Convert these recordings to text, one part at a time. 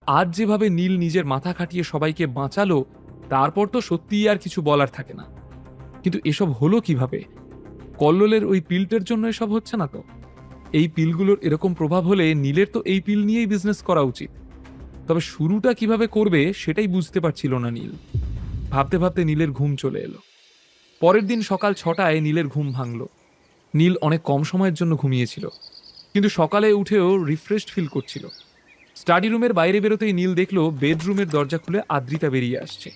আজ যেভাবে নীল নিজের মাথা খাটিয়ে সবাইকে বাঁচালো, তারপর তো সত্যিই আর কিছু বলার থাকে না। কিন্তু এসব হলো কিভাবে? কল্লোলের ওই পিলটার জন্য এসব হচ্ছে না তো? এই পিলগুলোর এরকম প্রভাব হলে নীলের তো এই পিল নিয়েই বিজনেস করা উচিত। তবে শুরুটা কিভাবে করবে সেটাই বুঝতে পারছিল না নীল। ভাবতে ভাবতে নীলের ঘুম চলে এলো। পরের দিন সকাল 6টায় নীলের ঘুম ভাঙল। নীল অনেক কম সময়ের জন্য ঘুমিয়েছিল, কিন্তু সকালে উঠেও রিফ্রেশড ফিল করছিল। স্টাডি রুমের বাইরে বেরোতেই নীল দেখলো বেডরুমের দরজা খুলে আদ্রিতা বেরিয়ে আসছে।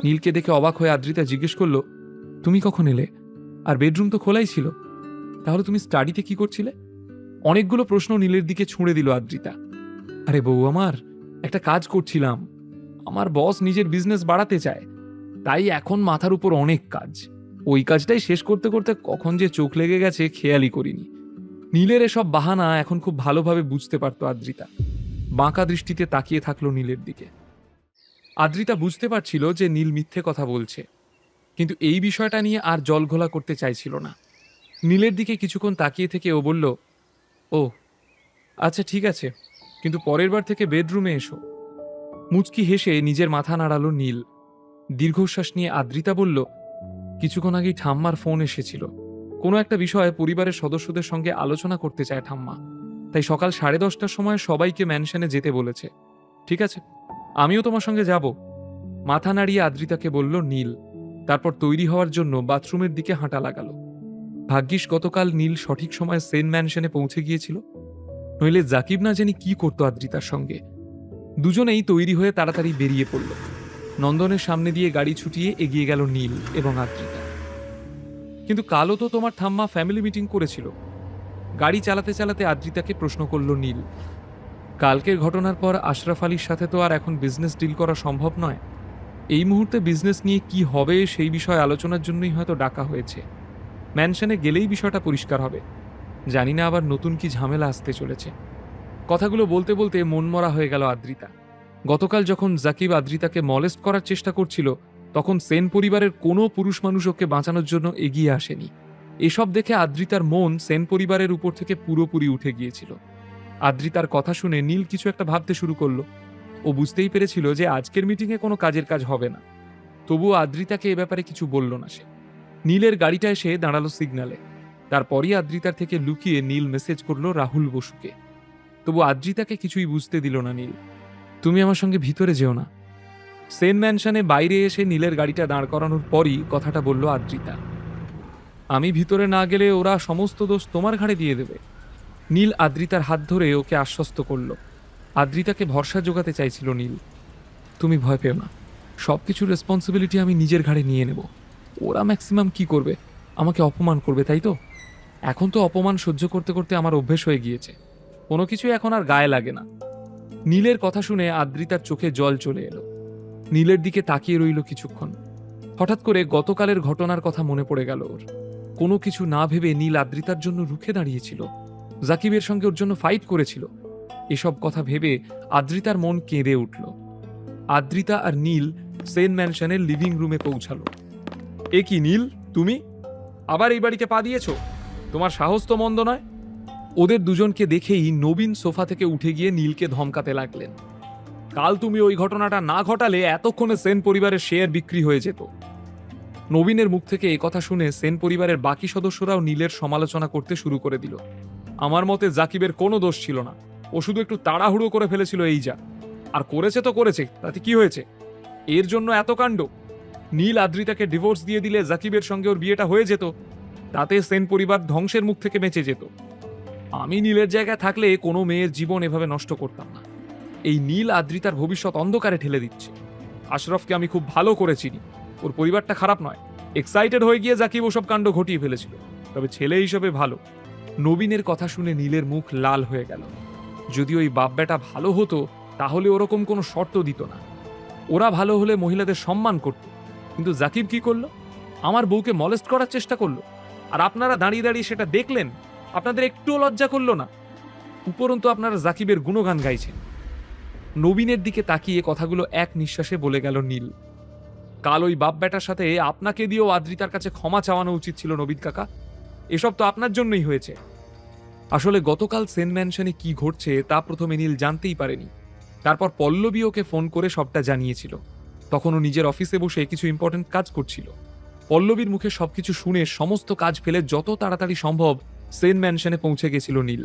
নীলকে দেখে অবাক হয়ে আদ্রিতা জিজ্ঞেস করলো, তুমি কখন এলে? আর বেডরুম তো খোলাই ছিল। তাহলে তুমি স্টাডিতে কি করছিলে? অনেকগুলো প্রশ্ন নীলের দিকে ছুঁড়ে দিল আদ্রিতা। আরে বউ আমার, একটা কাজ করছিলাম। আমার বস নিজের বিজনেস বাড়াতে চায়, তাই এখন মাথার উপর অনেক কাজ। ওই কাজটাই শেষ করতে করতে কখন যে চোখ লেগে গেছে খেয়ালই করিনি। নীলের এসব বাহানা এখন খুব ভালোভাবে বুঝতে পারত আদ্রিতা। বাঁকা দৃষ্টিতে তাকিয়ে থাকলো নীলের দিকে। আদ্রিতা বুঝতে পারছিল যে নীল মিথ্যে কথা বলছে, কিন্তু এই বিষয়টা নিয়ে আর জলঘোলা করতে চাইছিল না। নীলের দিকে কিছুক্ষণ তাকিয়ে থেকে ও বলল, ও আচ্ছা ঠিক আছে, কিন্তু পরের বার থেকে বেডরুমে এসো। মুচকি হেসে নিজের মাথা নাড়ালো নীল। দীর্ঘশ্বাস নিয়ে আদ্রিতা বলল, কিছুক্ষণ আগেই ঠাম্মার ফোন এসেছিল। কোনো একটা বিষয়ে পরিবারের সদস্যদের সঙ্গে আলোচনা করতে চায় ঠাম্মা, তাই সকাল 10:30টার সময় সবাইকে ম্যানশনে যেতে বলেছে। ঠিক আছে, আমিও তোমার সঙ্গে যাব। মাথা নাড়িয়ে আদ্রিতাকে বলল নীল। তারপর তৈরি হওয়ার জন্য বাথরুমের দিকে হাঁটা লাগালো। ভাগ্যিস গতকাল নীল সঠিক সময়ে সেন ম্যানশনে পৌঁছে গিয়েছিল, নইলে জাকিব না জানি কি করতো আদ্রিতার সঙ্গে। দুজনেই তৈরি হয়ে তাড়াতাড়ি বেরিয়ে পড়ল। নন্দনের সামনে দিয়ে গাড়ি ছুটিয়ে এগিয়ে গেল নীল এবং আদ্রিতা। কিন্তু কালও তো তোমার ঠাম্মা ফ্যামিলি মিটিং করেছিল। গাড়ি চালাতে চালাতে আদ্রিতাকে প্রশ্ন করল নীল। কালকের ঘটনার পর আশরাফ আলীর সাথে তো আর এখন বিজনেস ডিল করা সম্ভব নয়। এই মুহূর্তে বিজনেস নিয়ে কি হবে সেই বিষয়ে আলোচনার জন্যই হয়তো ডাকা হয়েছে। ম্যানশনে গেলেই বিষয়টা পরিষ্কার হবে। জানি না আবার নতুন কি ঝামেলা আসতে চলেছে। কথাগুলো বলতে বলতে মনমরা হয়ে গেল আদ্রিতা। গতকাল যখন জাকিব আদ্রিতাকে মলেস্ট করার চেষ্টা করছিল, তখন সেন পরিবারের কোনো পুরুষ মানুষ ওকে বাঁচানোর জন্য এগিয়ে আসেনি। এসব দেখে আদ্রিতার মন সেন পরিবারের উপর থেকে পুরোপুরি উঠে গিয়েছিল। আদ্রিতার কথা শুনে নীল কিছু একটা ভাবতে শুরু করলো। ও বুঝতেই পেরেছিল যে আজকের মিটিংয়ে কোনো কাজের কাজ হবে না। তবুও আদ্রিতাকে এ ব্যাপারে কিছু বলল না সে। নীলের গাড়িটা এসে দাঁড়ালো সিগন্যালে। তারপরই আদ্রিতার থেকে লুকিয়ে নীল মেসেজ করলো রাহুল বসুকে। তবু আদ্রিতাকে কিছুই বুঝতে দিল না নীল। তুমি আমার সঙ্গে ভিতরে যেও না। সেন ম্যানশনে বাইরে এসে নীলের গাড়িটা দাঁড় করানোর পরই কথাটা বলল আদ্রিতা। আমি ভিতরে না গেলে ওরা সমস্ত দোষ তোমার ঘাড়ে দিয়ে দেবে। নীল আদ্রিতার হাত ধরে ওকে আশ্বস্ত করল। আদ্রিতাকে ভরসা জোগাতে চাইছিল নীল। তুমি ভয় পেও না, সবকিছুর রেসপন্সিবিলিটি আমি নিজের ঘাড়ে নিয়ে নেব। ওরা ম্যাক্সিমাম কি করবে? আমাকে অপমান করবে, তাই তো? এখন তো অপমান সহ্য করতে করতে আমার অভ্যেস হয়ে গিয়েছে। কোনো কিছুই এখন আর গায়ে লাগে না। নীলের কথা শুনে আদ্রিতার চোখে জল চলে এলো। নীলের দিকে তাকিয়ে রইল কিছুক্ষণ। হঠাৎ করে গতকালের ঘটনার কথা মনে পড়ে গেল ওর। কোনো কিছু না ভেবে নীল আদ্রিতার জন্য রুখে দাঁড়িয়েছিল, জাকিবের সঙ্গে ওর জন্য ফাইট করেছিল। এসব কথা ভেবে আদ্রিতার মন কেঁদে উঠল। আদ্রিতা আর নীল সেন ম্যানশনের লিভিং রুমে পৌঁছালো। এ কি নীল, তুমি আবার এই বাড়িতে পা দিয়েছ? তোমার সাহস তো মন্দ নয়। ওদের দুজনকে দেখেই নবীন সোফা থেকে উঠে গিয়ে নীলকে ধমকাতে লাগলেন। কাল তুমি ওই ঘটনাটা না ঘটালে এতক্ষণে সেন পরিবারের শেয়ার বিক্রি হয়ে যেত। নবীনের মুখ থেকে এ কথা শুনে সেন পরিবারের বাকি সদস্যরাও নীলের সমালোচনা করতে শুরু করে দিল। আমার মতে জাকিবের কোনো দোষ ছিল না, ও শুধু একটু তাড়াহুড়ো করে ফেলেছিল, এই যা। আর করেছে তো করেছে, তাতে কি হয়েছে? এর জন্য এত কাণ্ড? নীল আদ্রিতাকে ডিভোর্স দিয়ে দিলে জাকিবের সঙ্গে ওর বিয়েটা হয়ে যেত, তাতে সেন পরিবার ধ্বংসের মুখ থেকে বেঁচে যেত। আমি নীলের জায়গায় থাকলে কোনো মেয়ের জীবন এভাবে নষ্ট করতাম না। এই নীল আদ্রিতার ভবিষ্যৎ অন্ধকারে ঠেলে দিচ্ছে। আশরাফকে আমি খুব ভালো করে চিনি, ওর পরিবারটা খারাপ নয়। এক্সাইটেড হয়ে গিয়ে জাকিব ওসব কাণ্ড ঘটিয়ে ফেলেছিল, তবে ছেলে হিসেবে ভালো। নবীনের কথা শুনে নীলের মুখ লাল হয়ে গেল। যদি ওই বাপ বেটা ভালো হতো তাহলে ওরকম কোনো শর্ত দিত না। ওরা ভালো হলে মহিলাদের সম্মান করত, কিন্তু জাকিব কি করলো? আমার বউকে মলেস্ট করার চেষ্টা করলো, আর আপনারা দাঁড়িয়ে দাঁড়িয়ে সেটা দেখলেন। আপনাদের একটুও লজ্জা করলো না? উপরন্তু আপনারা জাকিবের গুণগান গাইছেন। নবীনের দিকে তাকিয়ে কথাগুলো এক নিঃশ্বাসে বলে গেল নীল। কাল ওই বাপ বেটার সাথে আপনাকে দিয়েও আদ্রিতার কাছে ক্ষমা চাওয়ানো উচিত ছিল নবীন কাকা। এসব তো আপনার জন্যই হয়েছে। আসলে গতকাল সেন ম্যানশনে কি ঘটছে তা প্রথমে নীল জানতেই পারেনি। তারপর পল্লবী ওকে ফোন করে সবটা জানিয়েছিল। তখন ও নিজের অফিসে বসে কিছু ইম্পর্টেন্ট কাজ করছিল। পল্লবীর মুখে সবকিছু শুনে সমস্ত কাজ ফেলে যত তাড়াতাড়ি সম্ভব সেন ম্যানশনে পৌঁছে গেছিল নীল।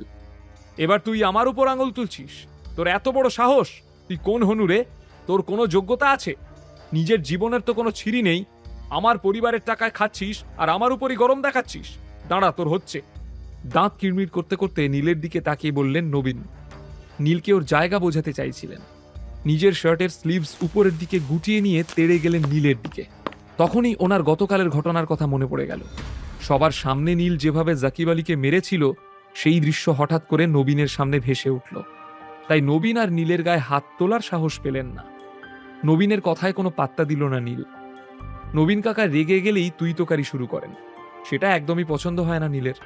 এবার তুই আমার উপর আঙুল তুলছিস? তোর এত বড় সাহস! তুই কোন হনু রে? তোর কোনো যোগ্যতা আছে? নিজের জীবনের তো কোনো ছিরি নেই, আমার পরিবারের টাকায় খাচ্ছিস আর আমার উপরই গরম দেখাচ্ছিস। দাঁড়া, তোর হচ্ছে। দাঁত কিড়মিড় করতে করতে নীলের দিকে তাকিয়ে বললেন নবীন। নীলকে ওর জায়গা বোঝাতে চাইছিলেন। নিজের শার্টের স্লিভস উপরের দিকে গুটিয়ে নিয়ে তেড়ে গেলেন নীলের দিকে। তখনই ওনার গতকালের ঘটনার কথা মনে পড়ে গেল। সবার সামনে নীল যেভাবে জাকিব আলীকে মেরেছিল সেই দৃশ্য হঠাৎ করে নবীনের সামনে ভেসে উঠল। তাই নবীন আর নীলের গায়ে হাত তোলার সাহস পেলেন না। নবীনের কথায় কোনো পাত্তা দিল না নীল। নবীন কাকা রেগে গেলেই তুই তোকারি শুরু করেন, সেটা একদমই পছন্দ হয় না নীলের।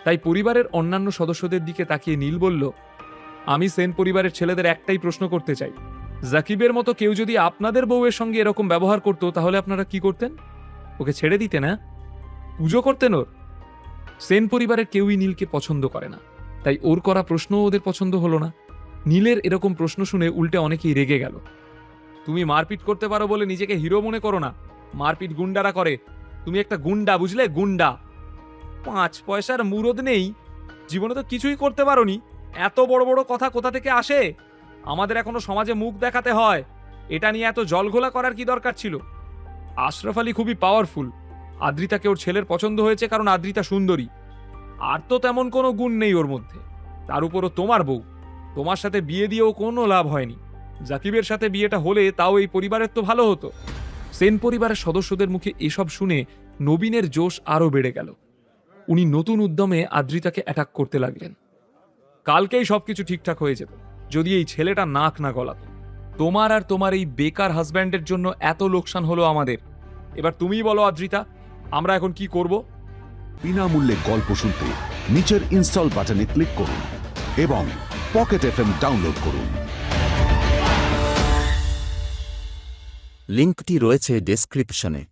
তাই পরিবারের অন্যান্য সদস্যদের দিকে তাকিয়ে নীল বলল, আমি সেন পরিবারের ছেলেদের একটাই প্রশ্ন করতে চাই, জাকিবের মতো কেউ যদি আপনাদের বউয়ের সঙ্গে এরকম ব্যবহার করতো তাহলে আপনারা কি করতেন? ওকে ছেড়ে দিতেন? না পুজো করতেন ওর? সেন পরিবারের কেউই নীলকে পছন্দ করে না, তাই ওর করা প্রশ্নও ওদের পছন্দ হলো না। নীলের এরকম প্রশ্ন শুনে উল্টে অনেকেই রেগে গেল। তুমি মারপিট করতে পারো বলে নিজেকে হিরো মনে করো না, মারপিট গুন্ডারা করে। তুমি একটা গুন্ডা, বুঝলে? গুন্ডা। 5 পয়সার মুরদ নেই, জীবনে তো কিছুই করতে পারোনি, এত বড় বড় কথা কোথা থেকে আসে? আমাদের এখনো সমাজে মুখ দেখাতে হয়, এটা নিয়ে এত জলঘোলা করার কি দরকার ছিল? আশরাফ আলী খুবই পাওয়ারফুল। আদ্রিতাকে ওর ছেলের পছন্দ হয়েছে কারণ আদ্রিতা সুন্দরী, আর তো তেমন কোনো গুণ নেই ওর মধ্যে। তার উপরও তোমার বউ, তোমার সাথে বিয়ে দিয়েও কোনো লাভ হয়নি। জাকিবের সাথে বিয়েটা হলে তাও এই পরিবারের তো ভালো হতো। সেন পরিবারের সদস্যদের মুখে এসব শুনে নবীনের জোশ আরও বেড়ে গেল। উনি নতুন উদ্যমে আদ্রিতাকে অ্যাটাক করতে লাগলেন। কালকেই সবকিছু ঠিকঠাক হয়ে যেত যদি এই ছেলেটা নাক না গলাত। তোমার আর তোমার এই বেকার হাজব্যান্ডের জন্য এত লোকসান হলো আমাদের। এবার তুমিই বলো আদ্রিতা, আমরা এখন কি করব? বিনামূল্যে গল্প শুনতে নিচের ইনস্টল বাটনে ক্লিক করুন এবং পকেট এফএম ডাউনলোড করুন। লিঙ্কটি রয়েছে ডেসক্রিপশনে।